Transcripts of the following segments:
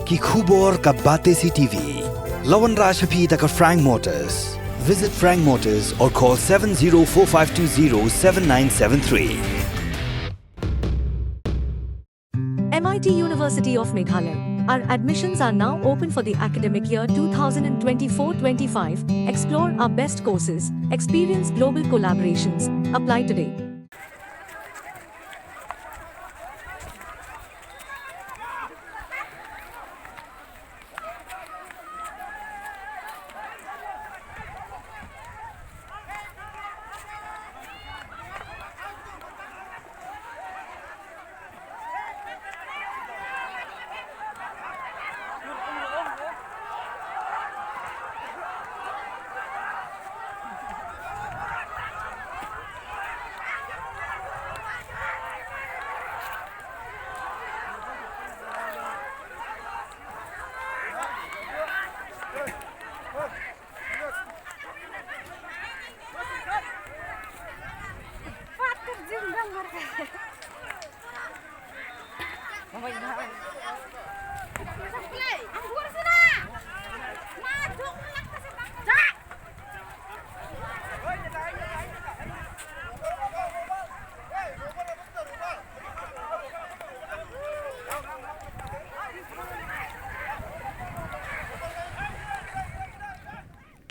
Kikubor ka Batesi TV. Lawan Rashapi taka Frank Motors. Visit Frank Motors or call 7045207973. MIT University of Meghalaya. Our admissions are now open for the academic year 2024-25. Explore our best courses, experience global collaborations. Apply today.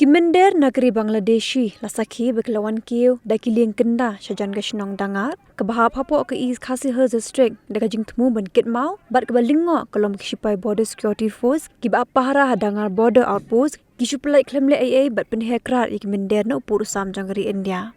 Kimender negeri Bangladeshi lasaki berkelawan kiu daki liang kenda syajan gashnong dangar kebahap hapo ke is khasi herz district deka jing temu benkit mau bat ke balingo kolom kishipai border security force kiba pahara dangar border outpost kishupulai klemle AA bat penhekrat ikimender no puru sam jangari India.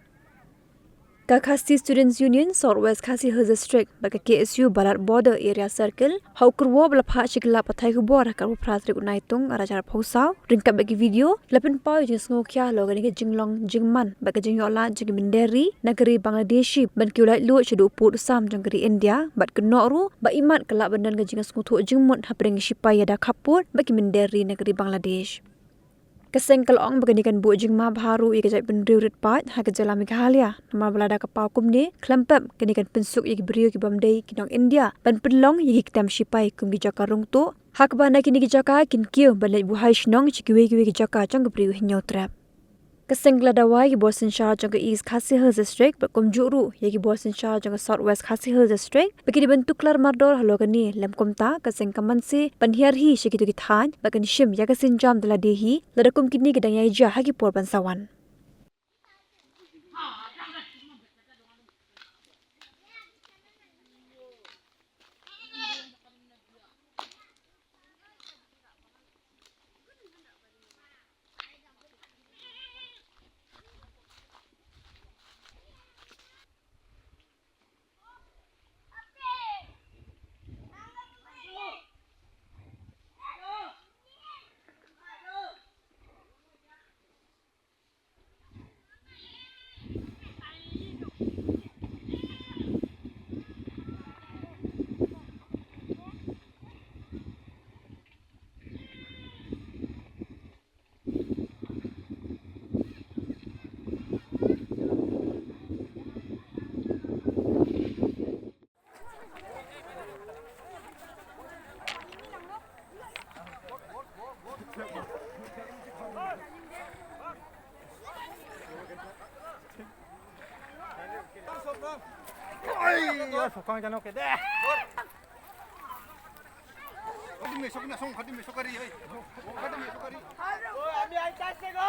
Kakasi Students Union Southwest Khasi Hills District bagi KSU Barat Border Area Circle hau kerwo belapha shikla pathai kubor kar pratrik unaitung arajar phosau ringkap bagi video lapen pau jing sngokia logani ke jinglong jingman bagi jingyola jing minderi negeri Bangladeshi ban kiulai lu chedu pur sam jangri India bat kenoru ba imat kelak bandan ke jing sngutu jingmut hapring shipai ada kapur bagi minderi negeri Bangladesh. Kesengkel ong baganikan bu jingma baharu ika jai penriu rit pat ha kejala Meghalaya nama balada kapau kumni klempep kenikan pensuk igi beriu ki bamdai kinong India ban penlong igi kitam shipai kum gi jaka rungtu hak bana kini gi jaka kin kiu balai buhai shnong chikiwe gi jaka chang beriu hinyau trap. Kesengla dawai ki Bosen Shah jangka East Khasi Hills District bakum juru yagi Bosen Shah jangka Southwest Khasi Hills District bagi dibentuk klar mardor halogani lem komta keseng kamansi panhiar hi shikitu kithan bagan shim yaga sinjam dala dehi ladakum kini gedang yaija hagi por bansawan. 속강 자놓게 돼. 어디면 속나 송 어디면 속가리 어디면 속가리. 아미 안 땄세고.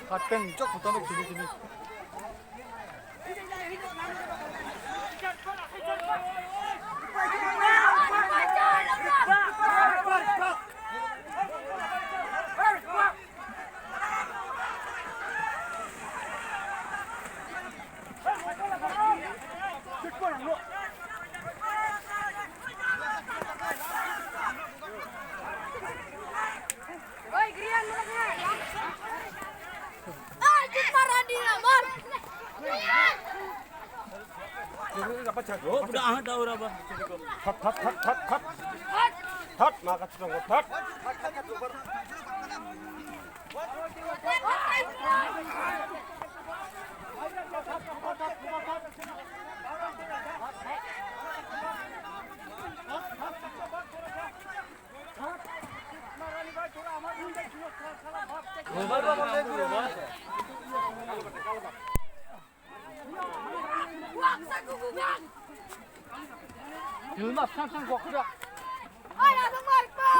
Kapten çok fotoğraf çekildiniz. Oh, udah ada orang bah. Thắt mà cái trường thắt. Dulu mah sang-sang gua kuda. Ay, nasa mark pa!